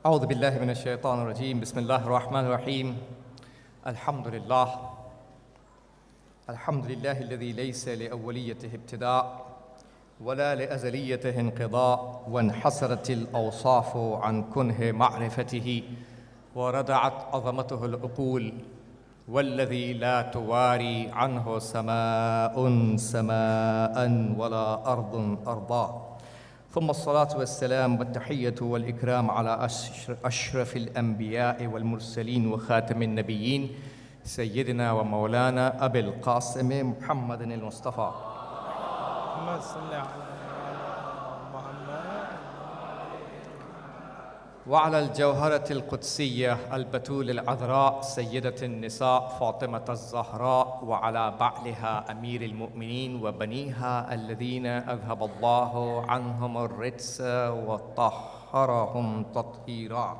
أعوذ بالله من الشيطان الرجيم بسم الله الرحمن الرحيم الحمد لله الذي ليس لأوليته ابتداء ولا لأزليته انقضاء وانحصرت الأوصاف عن كنه معرفته وردعت عظمته العقول والذي لا تواري عنه سماء ولا أرض أرضا ثم الصلاة والسلام والتحية والإكرام على أشرف الأنبياء والمرسلين وخاتم النبيين سيدنا ومولانا أبي القاسم محمد المصطفى محمد صلى على محمد وعلى الجوهرة القدسية البتول العذراء سيدة النساء فاطمة الزهراء وعلى بعلها أمير المؤمنين وبنيها الذين أذهب الله عنهم الرجس وطهرهم تطهيرا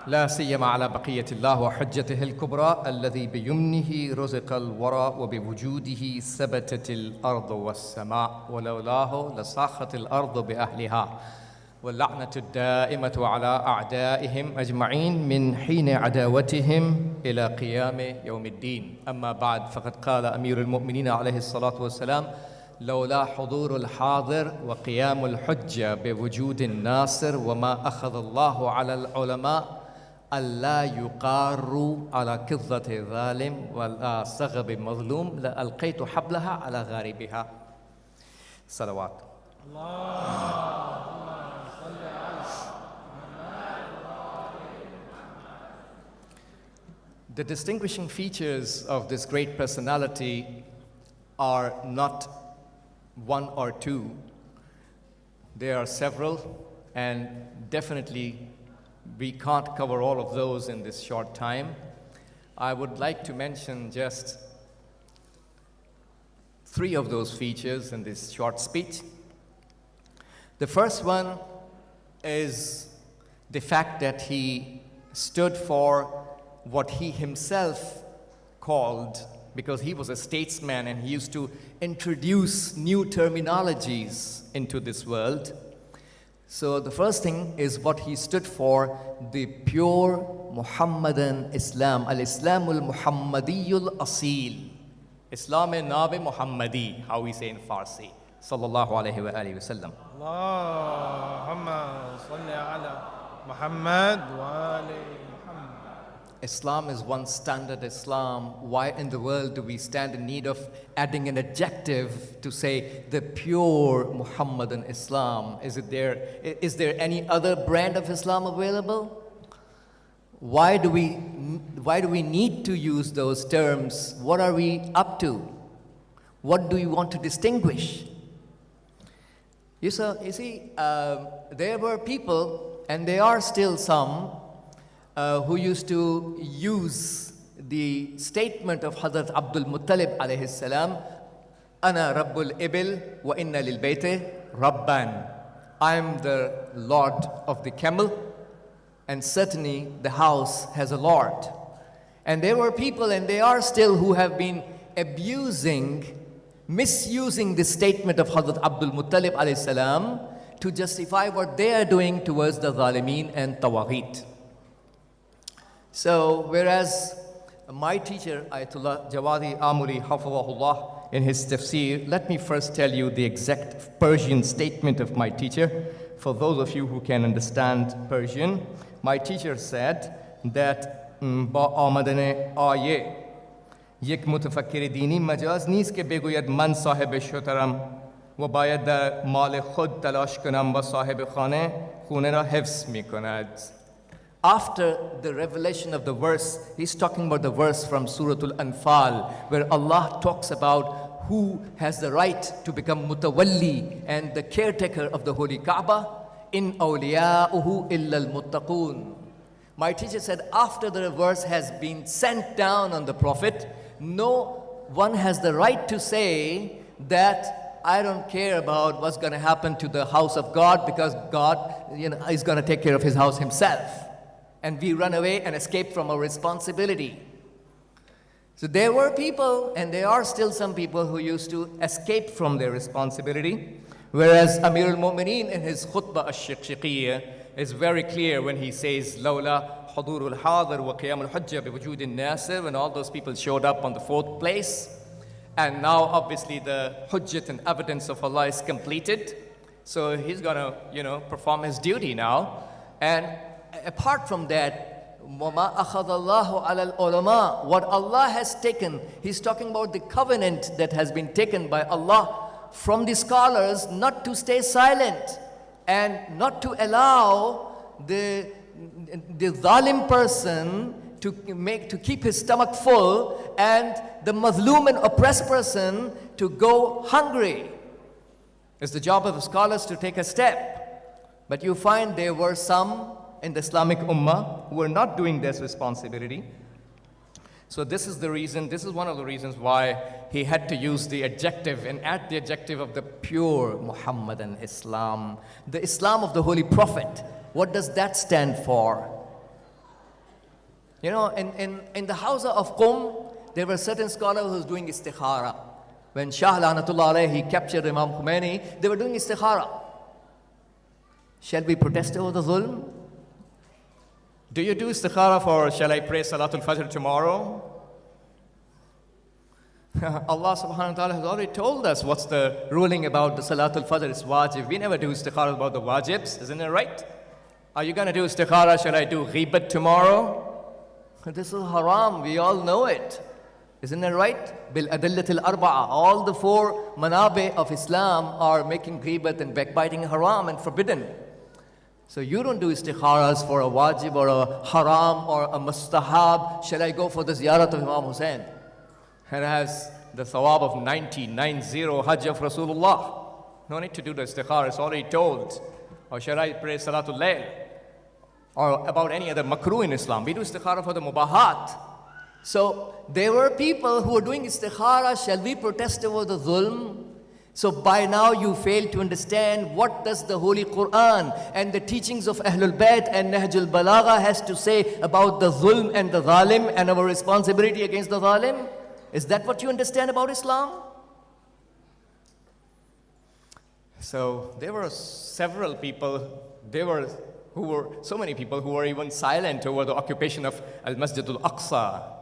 لا سيما على بقية الله وحجته الكبرى الذي بيمنه رزق الورى وبوجوده ثبتت الأرض والسماء ولولاه لصاخت الأرض بأهلها واللعنة الدائمة على أعدائهم أجمعين من حين عداوتهم إلى قيام يوم الدين. أما بعد فقد قال أمير المؤمنين عليه الصلاة والسلام لولا حضور الحاضر وقيام الحجة بوجود الناصر وما أخذ الله على العلماء ألا يقاروا على كظة ظالم ولا صغب مظلوم لألقيت حبلها على غاربها. صلوات. The distinguishing features of this great personality are not one or two. There are several, and definitely we can't cover all of those in this short time. I would like to mention just 3 of those features in this short speech. The first one is the fact that he stood for what he himself called, because he was a statesman and he used to introduce new terminologies into this world. So the first thing is what he stood for, the pure Muhammadan Islam, al-Islamul Muhammadiyul Asil. Islam-e-Nabi Muhammadi, how we say in Farsi. Sallallahu alayhi wa alihi wa sallam. Allahumma salli ala Muhammad wa ali Muhammad. Islam is one standard Islam. Why in the world do we stand in need of adding an adjective to say the pure Muhammadan Islam? Is there any other brand of Islam available? Why do we need to use those terms? What are we up to? What do we want to distinguish? You see, there were people, and there are still some, who used to use the statement of Hazrat Abdul Muttalib alayhi salam, Ana Rabbul Ibil wa inna lil bayti Rabban. I am the Lord of the camel, and certainly the house has a Lord. And there were people, and they are still, who have been misusing the statement of Hazrat Abdul Muttalib alayhi salam to justify what they are doing towards the Zalimeen and Tawaghit. So, whereas my teacher, Ayatollah Jawadi Amuli Hafizahullah, in his tafsir, let me first tell you the exact Persian statement of my teacher. For those of you who can understand Persian, my teacher said that با آمدن آیه یک متفکر دینی مجاز نیست که بگوید من صاحب شترم و باید در مال خود تلاش کنم و صاحب خونه را حفظ می کند. After the revelation of the verse, he's talking about the verse from Surah Al-Anfal, where Allah talks about who has the right to become mutawalli and the caretaker of the Holy Kaaba, in awliya'uhu illa al-muttaqun. My teacher said, after the verse has been sent down on the Prophet, no one has the right to say that I don't care about what's going to happen to the house of God, because God, is going to take care of his house himself. And we run away and escape from our responsibility. So there were people, and there are still some people who used to escape from their responsibility, whereas Amir al-Mu'mineen in his khutbah al-Shiqqiqiyya is very clear when he says, Lawla hudur al-hadir wa qiyam al-hujja bi wujud al-nasir, when all those people showed up on the fourth place. And now obviously the hujjat and evidence of Allah is completed. So he's gonna, perform his duty now. And apart from that, وَمَا أَخَذَ اللَّهُ عَلَى الْعُلَمَاءِ, what Allah has taken, he's talking about the covenant that has been taken by Allah from the scholars not to stay silent and not to allow the zalim person to keep his stomach full and the mazloom and oppressed person to go hungry. It's the job of the scholars to take a step. But you find there were some in the Islamic Ummah who were not doing this responsibility. So this is one of the reasons why he had to use the adjective and add the adjective of the pure Muhammadan Islam, the Islam of the Holy Prophet. What does that stand for? In the house of Qum, there were certain scholars who was doing istikhara. When Shah Lanatullah alayhi captured Imam Khomeini, they were doing istikhara. Shall we protest over the zulm? Do you do istikhara for, shall I pray Salatul Fajr tomorrow? Allah subhanahu wa ta'ala has already told us what's the ruling about the Salatul Fajr. It's wajib. We never do istikhara about the wajibs, isn't it right? Are you going to do istikhara, shall I do ghibat tomorrow? This is haram, we all know it. Isn't it right? Bil adillatil arba'a. All the four manabi of Islam are making ghibat and backbiting haram and forbidden. So you don't do istikharas for a wajib or a haram or a mustahab. Shall I go for the ziyarat of Imam Hussein? And has the thawab of 90 Hajj of Rasulullah. No need to do the istikhara, it's already told. Or shall I pray Salatul Layl? Or about any other makruh in Islam. We do istikhara for the mubahat. So there were people who were doing istikhara, shall we protest over the zulm? So by now you fail to understand what does the Holy Quran and the teachings of Ahlulbayt and Nahjul Balagha has to say about the zulm and the zalim and our responsibility against the zalim. Is that what you understand about Islam? So there were several people, so many people who were even silent over the occupation of Al-Masjid Al-Aqsa.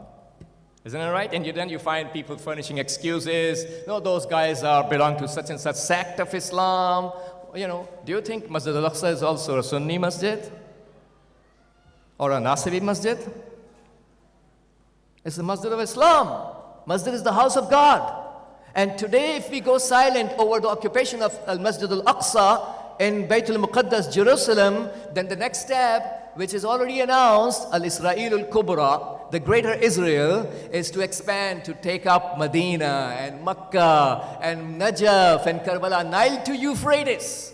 Isn't it right? And then you find people furnishing excuses. No, those guys belong to such and such sect of Islam. Do you think Masjid Al-Aqsa is also a Sunni masjid? Or a Nasibi masjid? It's the Masjid of Islam. Masjid is the house of God. And today if we go silent over the occupation of Al-Masjid Al-Aqsa in Baytul Muqaddas, Jerusalem, then the next step, which is already announced, Al-Israel Al-Kubra, the greater Israel, is to expand, to take up Medina and Makkah and Najaf and Karbala, Nile to Euphrates.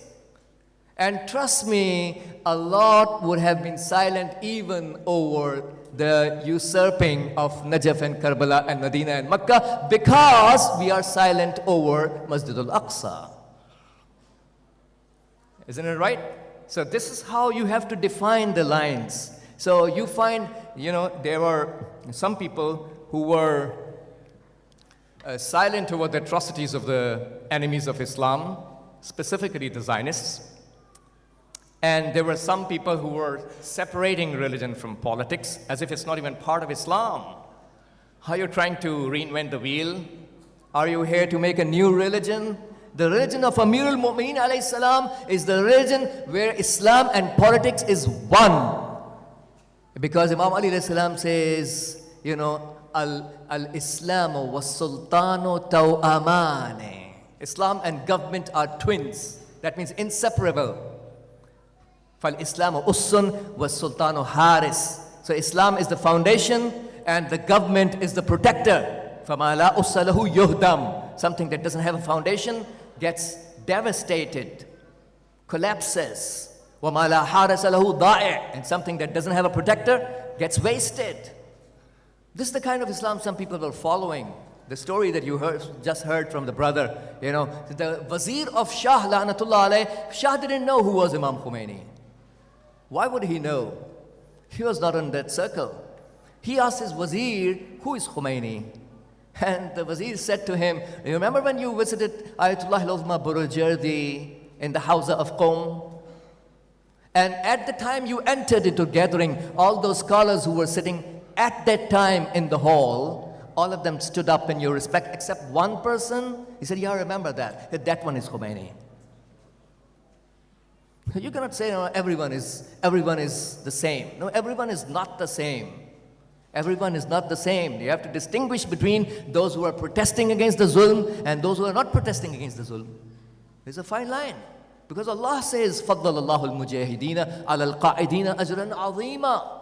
And trust me, a lot would have been silent even over the usurping of Najaf and Karbala and Medina and Makkah because we are silent over Masjid Al-Aqsa. Isn't it right? So this is how you have to define the lines. So you find, there were some people who were silent over the atrocities of the enemies of Islam, specifically the Zionists. And there were some people who were separating religion from politics as if it's not even part of Islam. Are you trying to reinvent the wheel? Are you here to make a new religion? The religion of Amir al-Mu'mineen alayhi salam is the religion where Islam and politics is one. Because Imam Ali alayhi salam says, al-Islamu was-sultanu taw'amane. Islam and government are twins. That means inseparable. فَالْإِسْلَامُ أُسٌّ وَالسُّلْطَانُ حَارِسٌ. So Islam is the foundation and the government is the protector. فَمَا لَا أُسَّ لَهُ يُهْدَمُ. Something that doesn't have a foundation gets devastated, collapses. وَمَا لَا حَارِسَ لَهُ ضَائِعٌ. And something that doesn't have a protector gets wasted. This is the kind of Islam some people are following. The story that you just heard from the brother, the Wazir of Shah Lanatullah alayh, Shah didn't know who was Imam Khomeini. Why would he know? He was not in that circle. He asked his wazir, who is Khomeini? And the wazir said to him, you remember when you visited Ayatollah al-Uzma Burj-Jardi in the Hawza of Qom? And at the time you entered into gathering, all those scholars who were sitting at that time in the hall, all of them stood up in your respect except one person. He said, yeah, I remember that. That one is Khomeini. You cannot say, no, everyone is the same. No, everyone is not the same. Everyone is not the same. You have to distinguish between those who are protesting against the zulm and those who are not protesting against the zulm. There's a fine line. Because Allah says, فَضَّلَ اللَّهُ الْمُجَاهِدِينَ عَلَى الْقَاعِدِينَ أَجْرًا عَظِيمًا.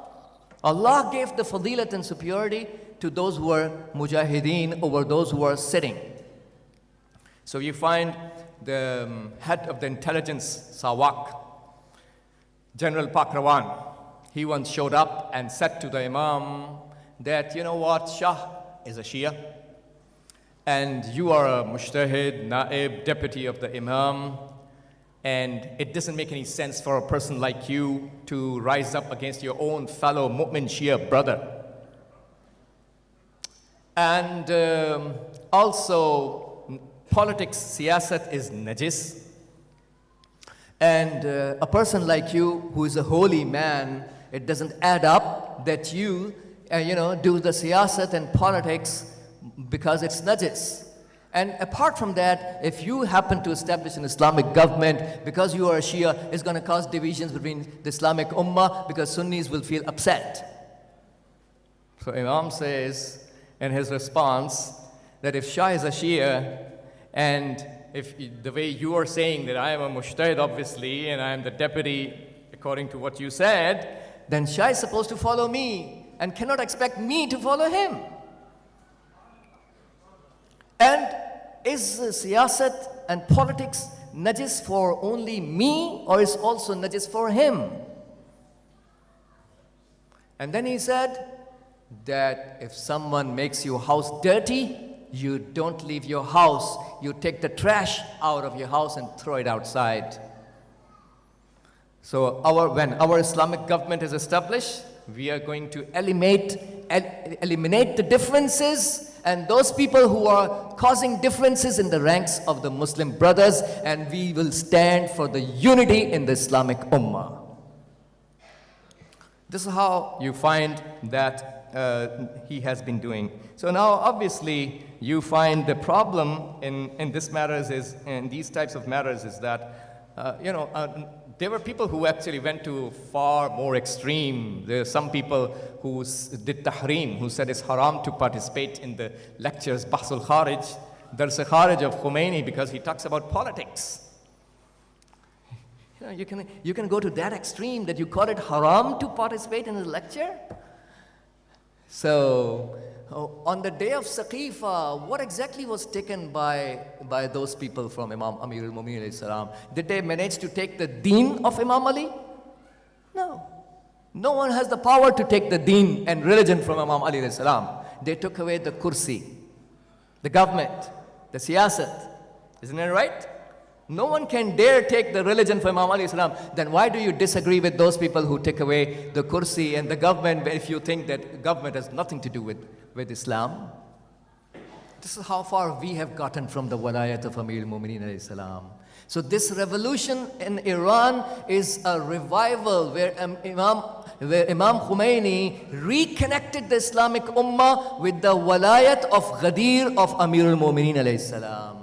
Allah gave the fadilat and superiority to those who are mujahideen over those who are sitting. So you find the head of the intelligence, Sawak, General Pakrawan, he once showed up and said to the Imam that, you know what, Shah is a Shia, and you are a Mujtahid, Naib, deputy of the Imam, and it doesn't make any sense for a person like you to rise up against your own fellow Mu'min Shia brother. And also, politics, siyasat is najis. And a person like you who is a holy man, it doesn't add up that you, do the siyasat and politics because it's najis. And apart from that, if you happen to establish an Islamic government, because you are a Shia, it's going to cause divisions between the Islamic Ummah because Sunnis will feel upset. So Imam says in his response that if Shah is a Shia, and if the way you are saying that I am a Mujtahid obviously, and I am the deputy according to what you said, then Shah is supposed to follow me and cannot expect me to follow him. And is siyasat and politics najis for only me, or is also najis for him? And then he said that if someone makes your house dirty, you don't leave your house. You take the trash out of your house and throw it outside. So when our Islamic government is established, we are going to eliminate the differences and those people who are causing differences in the ranks of the Muslim brothers, and we will stand for the unity in the Islamic Ummah. This is how you find that he has been doing. So now obviously you find the problem in these types of matters is that, there were people who actually went to far more extreme. There are some people who did tahreem, who said it's haram to participate in the lectures, Bahsul Kharij, Dars Kharij of Khomeini, because he talks about politics. You can go to that extreme that you call it haram to participate in a lecture? So, on the day of Saqifa, what exactly was taken by those people from Imam Amir al-Mu'minin alayhi salam? Did they manage to take the deen of Imam Ali? No. No one has the power to take the deen and religion from Imam Ali alayhi salam. They took away the kursi, the government, the siyasat. Isn't it right? No one can dare take the religion from Imam Ali salam. Then why do you disagree with those people who take away the kursi and the government if you think that government has nothing to do with Islam? This is how far we have gotten from the walayat of Amir al-Mu'minin alayhi salam. So this revolution in Iran is a revival where Imam Khomeini reconnected the Islamic Ummah with the walayat of Ghadir of Amir al-Mu'minin alayhi salam.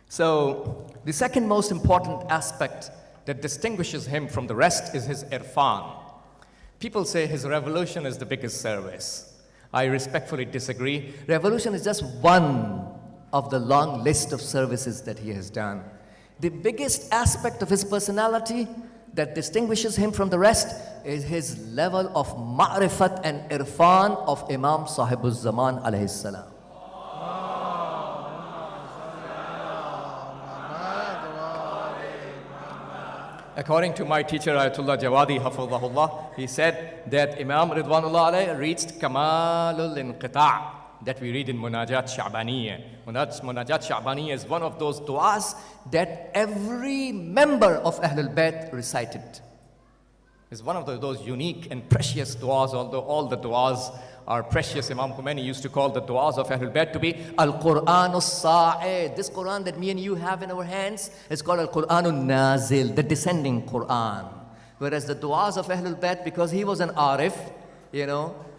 So, the second most important aspect that distinguishes him from the rest is his irfan. People say his revolution is the biggest service. I respectfully disagree. Revolution is just one of the long list of services that he has done. The biggest aspect of his personality that distinguishes him from the rest is his level of ma'rifat and irfan of Imam Sahibul Zaman alayhi salam. According to my teacher, Ayatollah Jawadi, Hafidhahullah, he said that Imam Ridwanullah alayhi reached Kamalul Inqita' that we read in Munajat Sha'baniyya. Munajat Sha'baniyya is one of those du'as that every member of Ahlulbayt recited. It's one of those unique and precious du'as, although all the du'as are precious. Imam Khomeini used to call the du'as of Ahlulbayt to be Al-Qur'anu Sa'id. This Quran that me and you have in our hands is called Al-Qur'anu Nazil, the descending Quran. Whereas the du'as of Ahlulbayt, because he was an arif,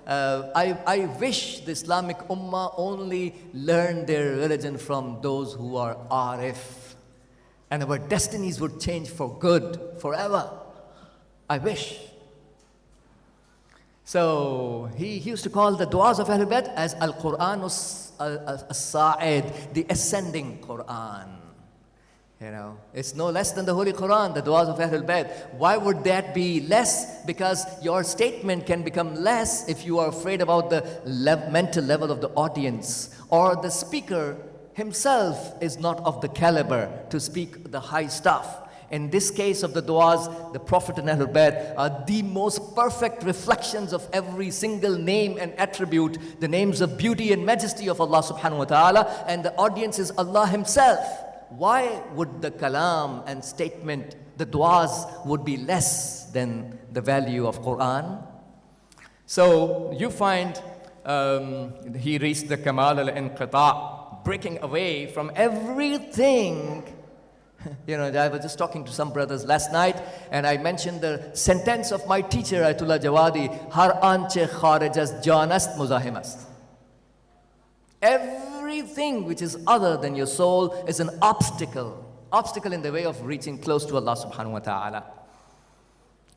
I wish the Islamic Ummah only learned their religion from those who are arif. And our destinies would change for good, forever. I wish. So he used to call the du'as of Ahlul Bayt as Al-Qur'an As-Sa'id, the ascending Quran. It's no less than the Holy Quran, the du'as of Ahlul Bayt. Why would that be less? Because your statement can become less if you are afraid about the mental level of the audience, or the speaker himself is not of the caliber to speak the high stuff. In this case of the du'as, the Prophet and Ahlul Bayt are the most perfect reflections of every single name and attribute, the names of beauty and majesty of Allah subhanahu wa ta'ala, and the audience is Allah himself. Why would the kalam and statement, the du'as, would be less than the value of Quran? So you find he reached the Kamal al-Inqita', breaking away from everything. I was just talking to some brothers last night, and I mentioned the sentence of my teacher, Ayatullah Jawadi, Har anche kharijas janast muzahimast. Everything which is other than your soul is an obstacle in the way of reaching close to Allah subhanahu wa ta'ala.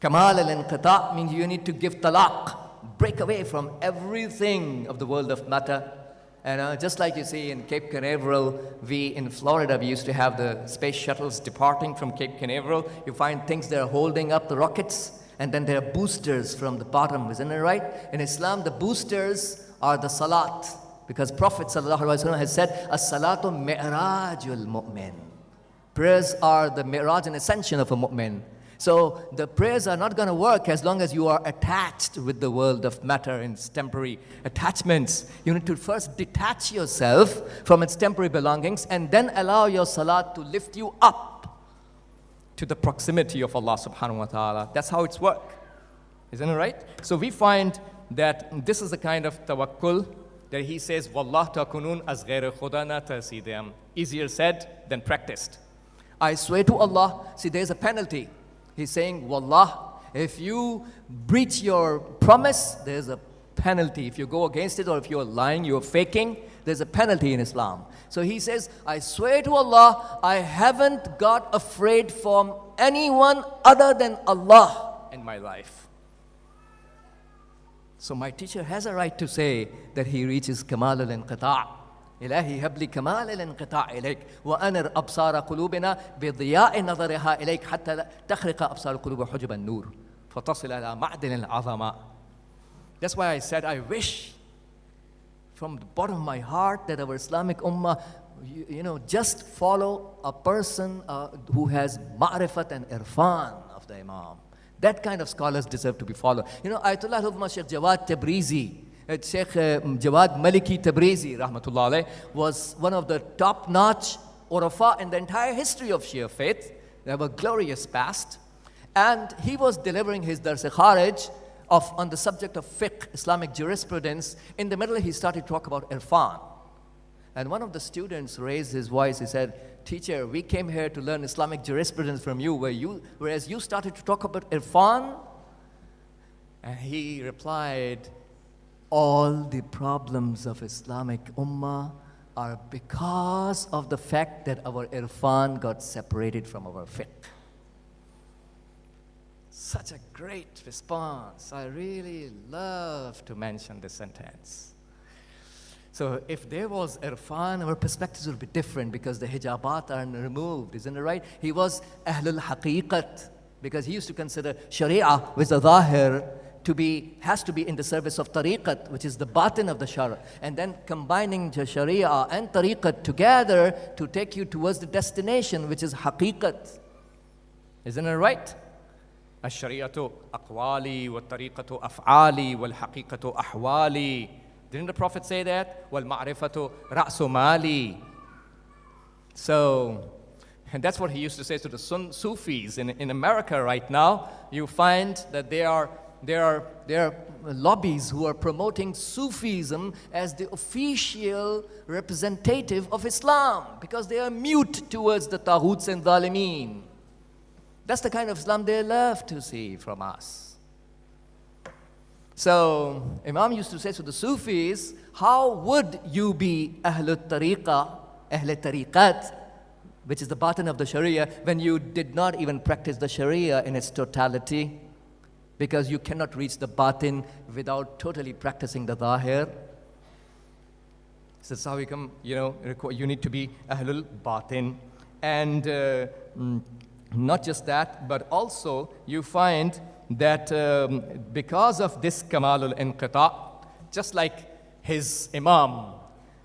Kamal al-Inqita' means you need to give talaq, break away from everything of the world of matter. And just like you see in Cape Canaveral, in Florida, we used to have the space shuttles departing from Cape Canaveral. You find things that are holding up the rockets, and then there are boosters from the bottom, isn't it right? In Islam, the boosters are the salat, because Prophet ﷺ has said, As-salatu mi'rajul mu'min. Prayers are the mi'raj and ascension of a mu'min. So the prayers are not going to work as long as you are attached with the world of matter and its temporary attachments. You need to first detach yourself from its temporary belongings and then allow your salat to lift you up to the proximity of Allah subhanahu wa ta'ala. That's how it's work. Isn't it right? So we find that this is the kind of tawakkul that he says, Wallah takunun az ghair khuda na tasidam. Easier said than practiced. I swear to Allah, see there's a penalty. He's saying, Wallah, if you breach your promise, there's a penalty. If you go against it, or if you're lying, you're faking, there's a penalty in Islam. So he says, I swear to Allah, I haven't got afraid from anyone other than Allah in my life. So my teacher has a right to say that he reaches Kamal al-Inqita'. إلهي هب لي كمال الانقطاع إليك وأنر أبصار قلوبنا بضياء نظرها إليك حتى تخرق أبصار القلوب حجب النور فتصل إلى معدن العظمة. That's why I said I wish from the bottom of my heart that our Islamic Ummah, just follow a person who has ma'rifat and irfan of the Imam. That kind of scholars deserve to be followed. Ayatollah Hufma Sheikh Jawad Tabrizi, Sheikh Jawad Maliki Tabrizi, rahmatullah alayh, was one of the top-notch urafa in the entire history of Shia faith. They have a glorious past. And he was delivering his dars-e-kharij on the subject of fiqh, Islamic jurisprudence. In the middle, he started to talk about irfan. And one of the students raised his voice. He said, teacher, we came here to learn Islamic jurisprudence from you, whereas you started to talk about irfan. And he replied, all the problems of Islamic Ummah are because of the fact that our irfan got separated from our fiqh. Such a great response. I really love to mention this sentence. So if there was irfan, our perspectives would be different because the hijabat are removed, isn't it right? He was ahlul haqiqat because he used to consider sharia with the zahir has to be in the service of tariqat, which is the batin of the shara, and then combining the sharia and tariqat together to take you towards the destination, which is haqiqat. Isn't it right? الشريعة أقوالي والطريقة أفعالي والحقيقة أحوالي. Didn't the Prophet say that? والمعرفة رأس مالي. So And that's what he used to say to the Sufis. In America right now, you find that there are lobbies who are promoting Sufism as the official representative of Islam because they are mute towards the Taghuts and Zalimeen. That's the kind of Islam they love to see from us. So Imam used to say to the Sufis, how would you be Ahlul Tariqah, Ahlul Tariqat, which is the batin of the Sharia, when you did not even practice the Sharia in its totality? Because you cannot reach the batin without totally practicing the Zahir. So that's how we come, you need to be Ahlul Batin. And not just that, but also you find that because of this Kamalul Inqita, just like his Imam,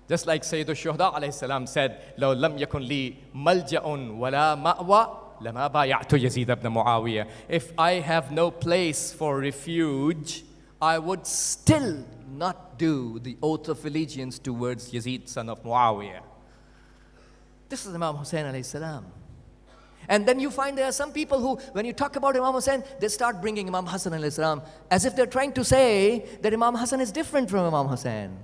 just like Sayyid al-Shuhada alayhi salam said, لو لم يكن لي ملجأ ولا مأوى لما بايعت يزيد ibn Muawiyah. If I have no place for refuge, I would still not do the oath of allegiance towards Yazid, son of Muawiyah. This is Imam Hussain alayhi salam. And then you find there are some people who, when you talk about Imam Hussain, they start bringing Imam Hassan alayhi salam as if they're trying to say that Imam Hassan is different from Imam Hussain.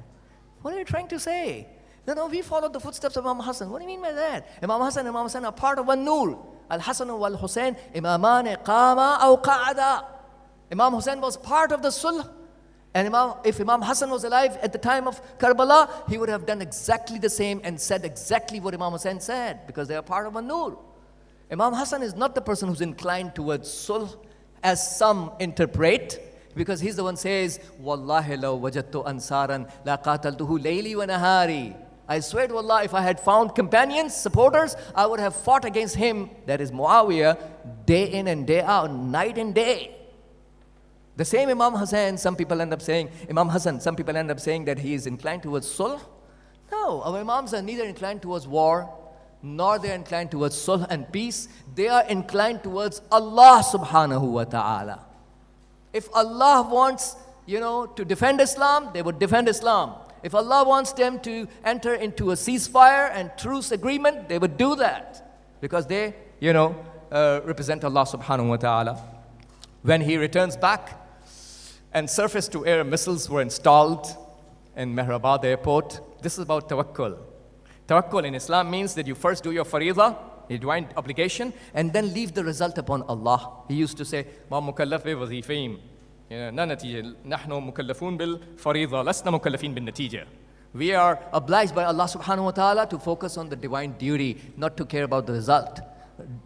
What are you trying to say? No, we follow the footsteps of Imam Hassan. What do you mean by that? Imam Hassan and Imam Hussain are part of one nur. Al-Hassan wal Hussain, Imaman qama aw qa'ada. Imam Hussain was part of the sulh. And if Imam Hassan was alive at the time of Karbala, he would have done exactly the same and said exactly what Imam Hussain said, because they are part of a nur. Imam Hassan is not the person who's inclined towards sulh, as some interpret, because he's the one who says, Wallahi law wajadtu ansaran la qataltuhu layli wa nahari. I swear to Allah, if I had found companions, supporters, I would have fought against him, that is Muawiyah, day in and day out, night and day. The same Imam Hassan, some people end up saying, Imam Hassan, some people end up saying that he is inclined towards sulh. No, our Imams are neither inclined towards war, nor they are inclined towards sulh and peace. They are inclined towards Allah subhanahu wa ta'ala. If Allah wants, to defend Islam, they would defend Islam. If Allah wants them to enter into a ceasefire and truce agreement, they would do that. Because they, represent Allah subhanahu wa ta'ala. When he returns back and surface-to-air missiles were installed in Mehrabad airport, this is about tawakkul. Tawakkul in Islam means that you first do your faridah, your divine obligation, and then leave the result upon Allah. He used to say, "Ma mukallaf bi wazifin." Na natija, nahnu mukallafun bil faridah, lasna mukallafin bin natija. We are obliged by Allah subhanahu wa ta'ala to focus on the divine duty, not to care about the result.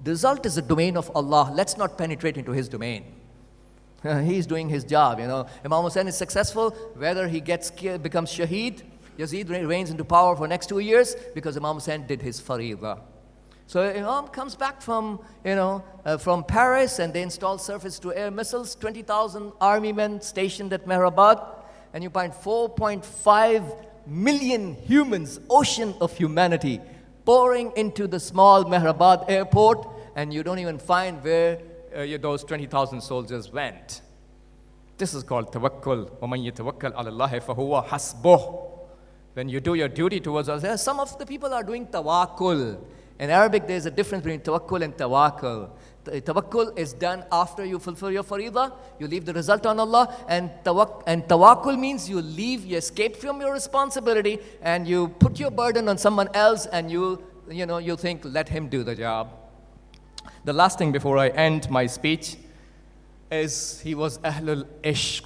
The result is the domain of Allah. Let's not penetrate into His domain. He's doing his job, Imam Hussain is successful, whether he becomes shaheed, Yazid reigns into power for next 2 years, because Imam Hussain did his faridah. So Imam comes back from Paris, and they install surface-to-air missiles, 20,000 army men stationed at Mehrabad, and you find 4.5 million humans, ocean of humanity, pouring into the small Mehrabad airport, and you don't even find where those 20,000 soldiers went. This is called tawakkul. وَمَنْ يَتَوَكَّلْ عَلَى اللَّهِ فَهُوَ حَسْبُهُ. When you do your duty towards us, some of the people are doing tawakkul. In Arabic, there is a difference between tawakkul and tawakkul. Tawakkul is done after you fulfill your faridah, you leave the result on Allah, and tawakkul means you escape from your responsibility, and you put your burden on someone else, and you think, let him do the job. The last thing before I end my speech is he was Ahlul Ishq.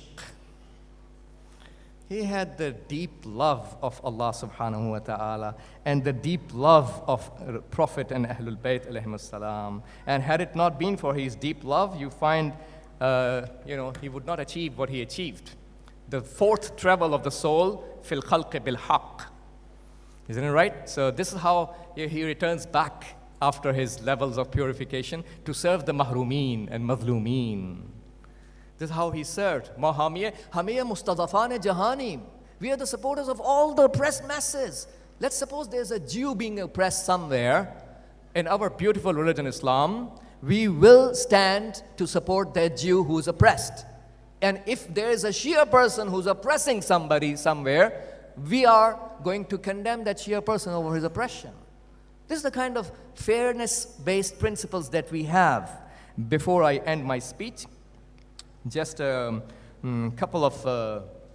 He had the deep love of Allah subhanahu wa ta'ala and the deep love of Prophet and Ahlulbayt alayhim salam. And had it not been for his deep love, you find, he would not achieve what he achieved. The fourth travel of the soul, fil khalqi bil haqq. Isn't it right? So this is how he returns back after his levels of purification to serve the mahrumeen and mazlumeen. This is how he served. Hamiya mustadafane jahani. We are the supporters of all the oppressed masses. Let's suppose there's a Jew being oppressed somewhere. In our beautiful religion, Islam, we will stand to support that Jew who's oppressed. And if there is a Shia person who's oppressing somebody somewhere, we are going to condemn that Shia person over his oppression. This is the kind of fairness-based principles that we have. Before I end my speech, just a couple of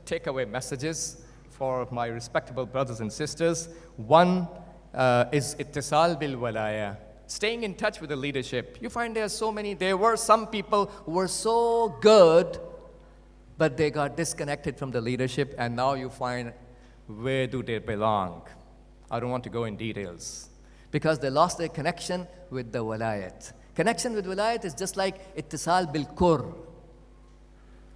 takeaway messages for my respectable brothers and sisters. One is ittisal bil walaya, staying in touch with the leadership. You find there were some people who were so good, but they got disconnected from the leadership, and now you find, where do they belong? I don't want to go in details, because they lost their connection with the walayat. Connection with walayat is just like ittisal bil kur.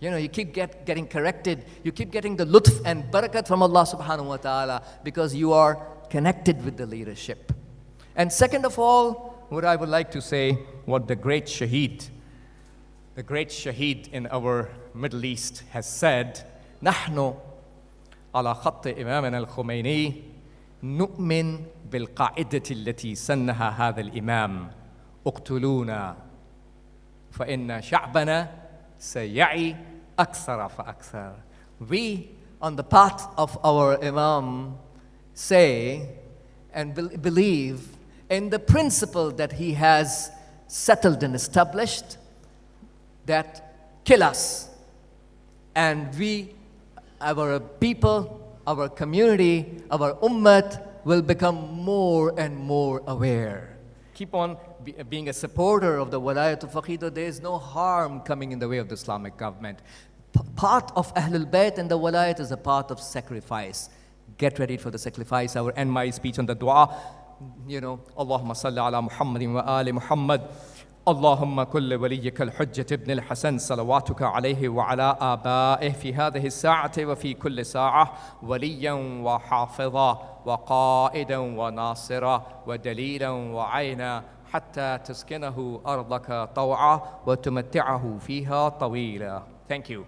You know, you keep getting corrected, you keep getting the lutf and barakat from Allah subhanahu wa ta'ala because you are connected with the leadership. And second of all, what I would like to say, what the great Shaheed in our Middle East has said, نحن على خط إمامنا الخميني نؤمن بالقاعدة التي سنها هذا الإمام اقتلونا فإن شعبنا سيعي أكثر فأكثر. We, on the path of our Imam, say and believe in the principle that he has settled and established, that kill us, and we, our people, our community, our ummah will become more and more aware. Keep on being a supporter of the walayat of faqih. There is no harm coming in the way of the Islamic government. Part of Ahlulbayt and the walayat is a part of sacrifice. Get ready for the sacrifice. I will end my speech on the dua. You know, Allahumma salli ala Muhammadin wa ali Muhammad. اللهم كل وليك الحجة ابن الحسن صلواتك عليه وعلى آبائه في هذه الساعة وفي كل ساعة وليا وحافظا وقائدا وناصرا ودليلا وعينا حتى تسكنه أرضك طوعا وتمتعه فيها طويلا. Thank you.